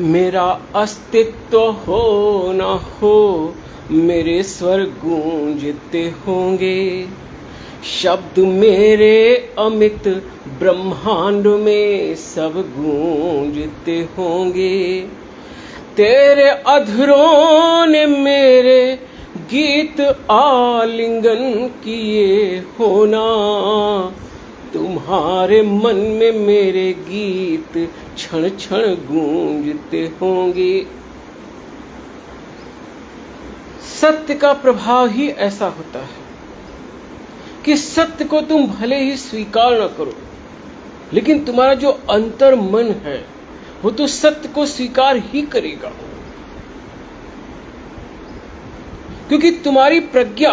मेरा अस्तित्व हो न हो मेरे स्वर गूंजते होंगे, शब्द मेरे अमित ब्रह्मांड में सब गूंजते होंगे। तेरे अधरों ने मेरे गीत आलिंगन किए होना, तुम्हारे मन में मेरे गीत क्षण क्षण गूंजते होंगे। सत्य का प्रभाव ही ऐसा होता है कि सत्य को तुम भले ही स्वीकार न करो, लेकिन तुम्हारा जो अंतर मन है वो तो सत्य को स्वीकार ही करेगा, क्योंकि तुम्हारी प्रज्ञा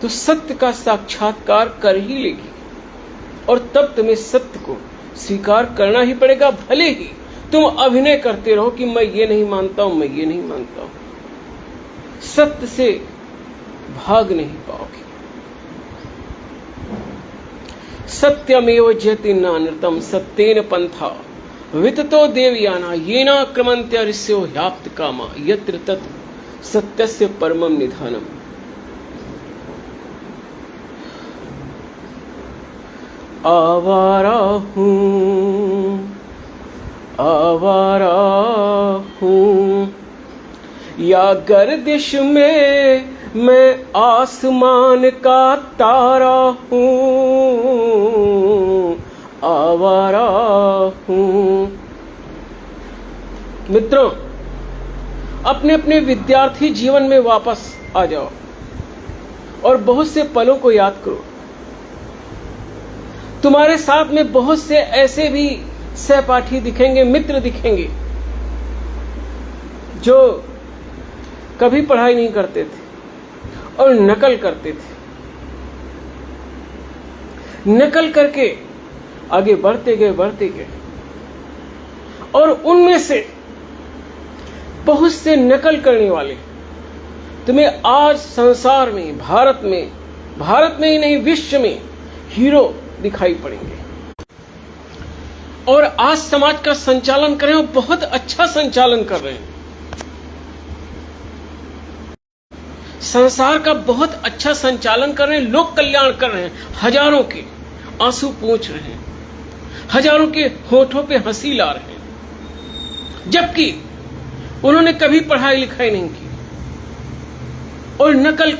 तो सत्य का साक्षात्कार कर ही लेगी और तब तुम्हें सत्य को स्वीकार करना ही पड़ेगा। भले ही तुम अभिनय करते रहो कि मैं ये नहीं मानता हूं, मैं ये नहीं मानता हूं, सत्य से भाग नहीं पाओगे। सत्यमेव जयति नानृतम सत्येन पंथा विततो देवयाना येना क्रमन्त्य ऋष्यो ह्याप्त कामा यत्र तत् सत्यस्य परमम निधानम। आवारा हूँ या गर्दिश में मैं आसमान का तारा हूँ, आवारा हूँ। मित्रों, अपने अपने विद्यार्थी जीवन में वापस आ जाओ और बहुत से पलों को याद करो। तुम्हारे साथ में बहुत से ऐसे भी सहपाठी दिखेंगे, मित्र दिखेंगे जो कभी पढ़ाई नहीं करते थे और नकल करते थे। नकल करके आगे बढ़ते गए और उनमें से बहुत से नकल करने वाले तुम्हें आज संसार में, भारत में ही नहीं विश्व में हीरो दिखाई पड़ेंगे और आज समाज का संचालन कर रहे हैं, बहुत अच्छा संचालन कर रहे हैं। संसार का बहुत अच्छा संचालन कर रहे हैं, लोक कल्याण कर रहे हैं, हजारों के आंसू पोंछ रहे हैं, हजारों के होठों पे हंसी ला रहे हैं, जबकि उन्होंने कभी पढ़ाई लिखाई नहीं की और नकल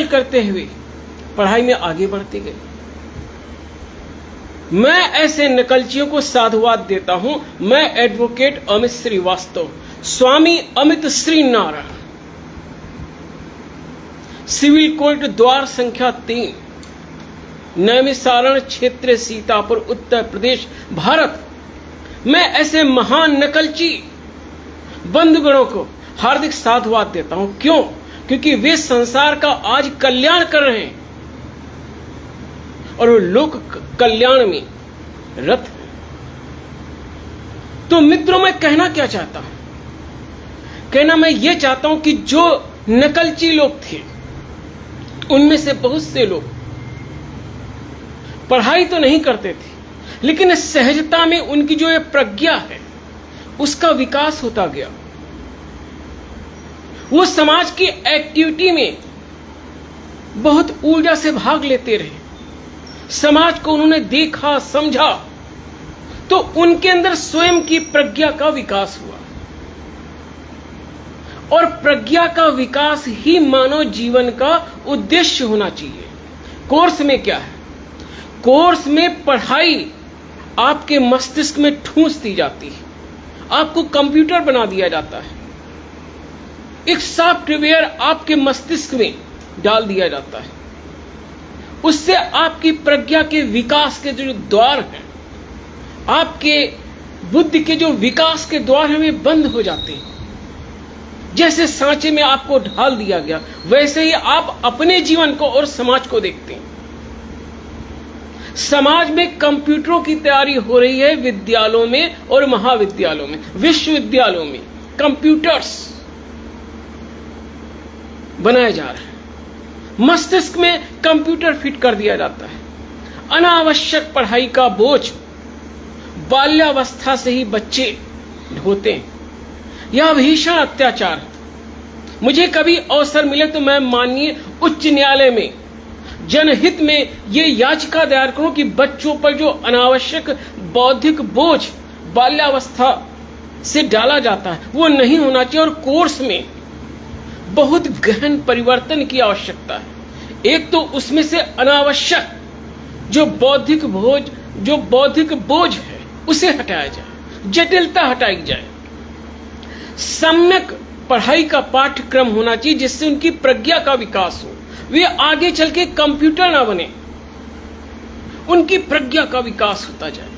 करते हुए पढ़ाई में आगे बढ़ते गए। मैं ऐसे नकलचियों को साधुवाद देता हूं। मैं एडवोकेट अमित श्रीवास्तव, स्वामी अमित श्री नारायण, सिविल कोर्ट द्वार संख्या 3, नैमिषारण्य क्षेत्र, सीतापुर, उत्तर प्रदेश, भारत। मैं ऐसे महान नकलची बंधुगणों को हार्दिक साधुवाद देता हूं। क्यों? क्योंकि वे संसार का आज कल्याण कर रहे हैं और वो लोक कल्याण में रत है। तो मित्रों, मैं कहना क्या चाहता हूं? कहना मैं ये चाहता हूं कि जो नकलची लोग थे उनमें से बहुत से लोग पढ़ाई तो नहीं करते थे, लेकिन सहजता में उनकी जो ये प्रज्ञा है उसका विकास होता गया। वो समाज की एक्टिविटी में बहुत ऊर्जा से भाग लेते रहे। समाज को उन्होंने देखा, समझा, तो उनके अंदर स्वयं की प्रज्ञा का विकास हुआ। और प्रज्ञा का विकास ही मानव जीवन का उद्देश्य होना चाहिए। कोर्स में क्या है? कोर्स में पढ़ाई आपके मस्तिष्क में ठूंस दी जाती है, आपको कंप्यूटर बना दिया जाता है, एक सॉफ्टवेयर आपके मस्तिष्क में डाल दिया जाता है। उससे आपकी प्रज्ञा के विकास के जो द्वार हैं, आपके बुद्धि के जो विकास के द्वार हैं, वे बंद हो जाते हैं। जैसे सांचे में आपको ढाल दिया गया, वैसे ही आप अपने जीवन को और समाज को देखते हैं। समाज में कंप्यूटरों की तैयारी हो रही है, विद्यालयों में और महाविद्यालयों में, विश्वविद्यालयों में कंप्यूटर्स बनाए जा रहे हैं। मस्तिष्क में कंप्यूटर फिट कर दिया जाता है। अनावश्यक पढ़ाई का बोझ बाल्यावस्था से ही बच्चे होते हैं। यह भीषण अत्याचार। मुझे कभी अवसर मिले तो मैं माननीय उच्च न्यायालय में जनहित में ये याचिका दायर करूं कि बच्चों पर जो अनावश्यक बौद्धिक बोझ बाल्यावस्था से डाला जाता है वो नहीं होना चाहिए, और कोर्स में बहुत गहन परिवर्तन की आवश्यकता है। एक तो उसमें से अनावश्यक जो बौद्धिक बोझ है उसे हटाया जाए, जटिलता हटाई जाए। सम्यक पढ़ाई का पाठ्यक्रम होना चाहिए जिससे उनकी प्रज्ञा का विकास हो, वे आगे चल के कंप्यूटर ना बने, उनकी प्रज्ञा का विकास होता जाए।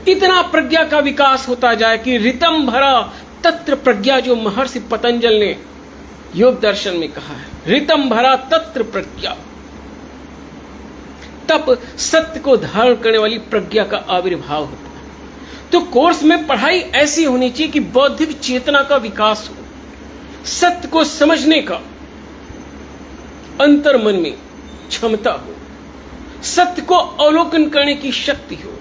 इतना प्रज्ञा का विकास होता जाए कि ऋतम भरा तत्र प्रज्ञा, जो महर्षि पतंजल ने योग दर्शन में कहा है, ऋतम भरा तत्र प्रज्ञा, तब सत्य को धारण करने वाली प्रज्ञा का आविर्भाव होता है। तो कोर्स में पढ़ाई ऐसी होनी चाहिए कि बौद्धिक चेतना का विकास हो, सत्य को समझने का अंतर्मन में क्षमता हो, सत्य को अवलोकन करने की शक्ति हो,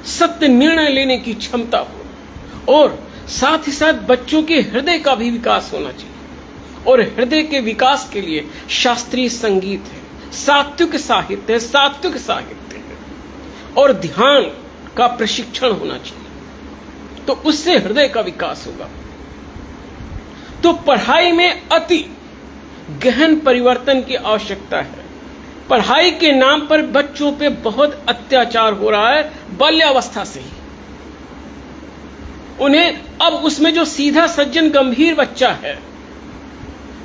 सत्य निर्णय लेने की क्षमता हो, और साथ ही साथ बच्चों के हृदय का भी विकास होना चाहिए। और हृदय के विकास के लिए शास्त्रीय संगीत है, सात्विक साहित्य है और ध्यान का प्रशिक्षण होना चाहिए, तो उससे हृदय का विकास होगा। तो पढ़ाई में अति गहन परिवर्तन की आवश्यकता है। पढ़ाई के नाम पर बच्चों पे बहुत अत्याचार हो रहा है बाल्यावस्था से ही। उन्हें अब उसमें जो सीधा सज्जन गंभीर बच्चा है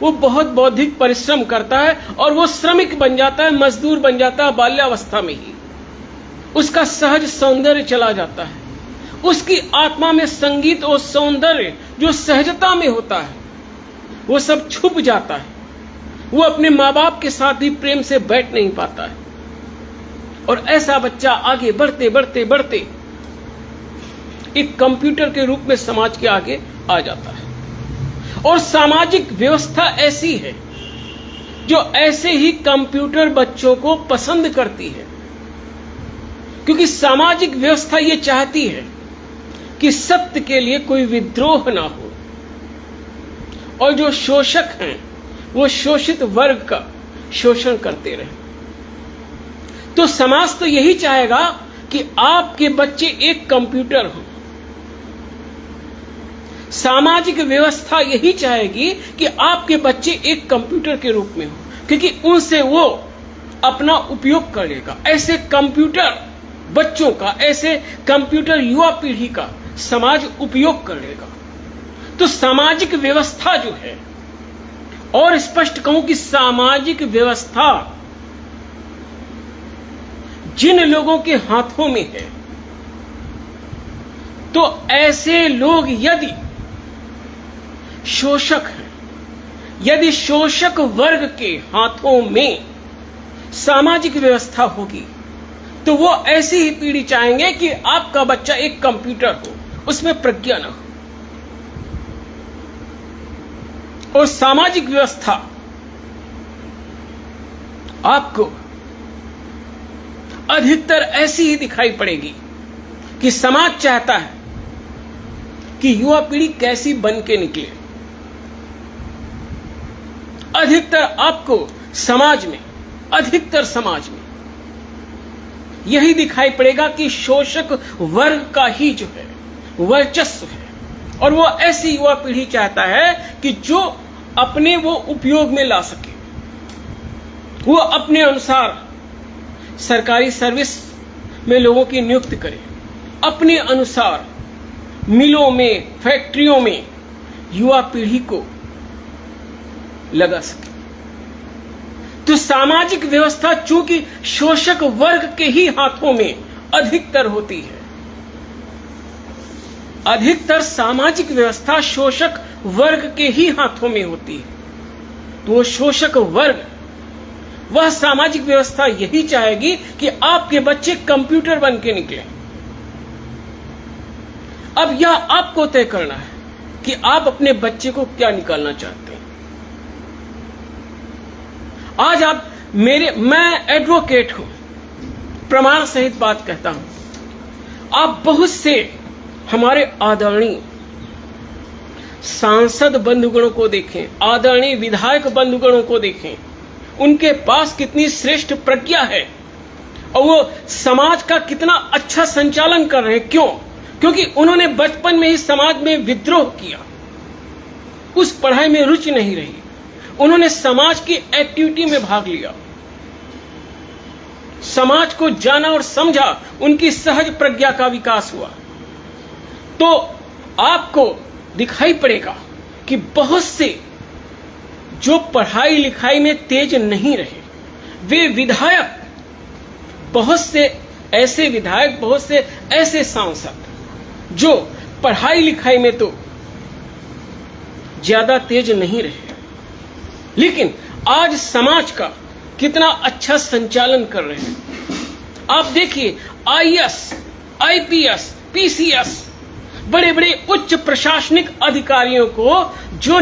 वो बहुत बौद्धिक परिश्रम करता है और वो श्रमिक बन जाता है, मजदूर बन जाता है बाल्यावस्था में ही। उसका सहज सौंदर्य चला जाता है, उसकी आत्मा में संगीत और सौंदर्य जो सहजता में होता है वो सब छुप जाता है। वो अपने माँ बाप के साथ भी प्रेम से बैठ नहीं पाता है, और ऐसा बच्चा आगे बढ़ते बढ़ते बढ़ते एक कंप्यूटर के रूप में समाज के आगे आ जाता है। और सामाजिक व्यवस्था ऐसी है जो ऐसे ही कंप्यूटर बच्चों को पसंद करती है, क्योंकि सामाजिक व्यवस्था ये चाहती है कि सत्य के लिए कोई विद्रोह ना हो, और जो शोषक हैं वो शोषित वर्ग का शोषण करते रहे। तो समाज तो यही चाहेगा कि आपके बच्चे एक कंप्यूटर हों। सामाजिक व्यवस्था यही चाहेगी कि आपके बच्चे एक कंप्यूटर के रूप में हो, क्योंकि उनसे वो अपना उपयोग कर लेगा। ऐसे कंप्यूटर बच्चों का, ऐसे कंप्यूटर युवा पीढ़ी का समाज उपयोग कर लेगा। तो सामाजिक व्यवस्था जो है, और स्पष्ट कहूं कि सामाजिक व्यवस्था जिन लोगों के हाथों में है, तो ऐसे लोग यदि शोषक हैं, यदि शोषक वर्ग के हाथों में सामाजिक व्यवस्था होगी, तो वो ऐसी ही पीढ़ी चाहेंगे कि आपका बच्चा एक कंप्यूटर हो, उसमें प्रज्ञा न हो। और सामाजिक व्यवस्था आपको अधिकतर ऐसी ही दिखाई पड़ेगी कि समाज चाहता है कि युवा पीढ़ी कैसी बन के निकले। अधिकतर समाज में यही दिखाई पड़ेगा कि शोषक वर्ग का ही जो है वर्चस्व है, और वो ऐसी युवा पीढ़ी चाहता है कि जो अपने वो उपयोग में ला सके, वो अपने अनुसार सरकारी सर्विस में लोगों की नियुक्ति करे, अपने अनुसार मिलों में, फैक्ट्रियों में युवा पीढ़ी को लगा सके। तो सामाजिक व्यवस्था चूंकि शोषक वर्ग के ही हाथों में अधिकतर होती है, अधिकतर सामाजिक व्यवस्था शोषक वर्ग के ही हाथों में होती है, तो वो शोषक वर्ग, वह सामाजिक व्यवस्था यही चाहेगी कि आपके बच्चे कंप्यूटर बन के निकले। अब यह आपको तय करना है कि आप अपने बच्चे को क्या निकालना चाहते हैं। आज आप मैं एडवोकेट हूं, प्रमाण सहित बात कहता हूं। आप बहुत से हमारे आदरणीय सांसद बंधुगणों को देखें, आदरणीय विधायक बंधुगणों को देखें, उनके पास कितनी श्रेष्ठ प्रज्ञा है और वो समाज का कितना अच्छा संचालन कर रहे हैं। क्यों? क्योंकि उन्होंने बचपन में ही समाज में विद्रोह किया, उस पढ़ाई में रुचि नहीं रही, उन्होंने समाज की एक्टिविटी में भाग लिया, समाज को जाना और समझा, उनकी सहज प्रज्ञा का विकास हुआ। तो आपको दिखाई पड़ेगा कि बहुत से जो पढ़ाई लिखाई में तेज नहीं रहे, वे विधायक, बहुत से ऐसे विधायक, बहुत से ऐसे सांसद जो पढ़ाई लिखाई में तो ज्यादा तेज नहीं रहे, लेकिन आज समाज का कितना अच्छा संचालन कर रहे हैं। आप देखिए, आईएएस, आईपीएस, पीसीएस, बड़े बड़े उच्च प्रशासनिक अधिकारियों को जो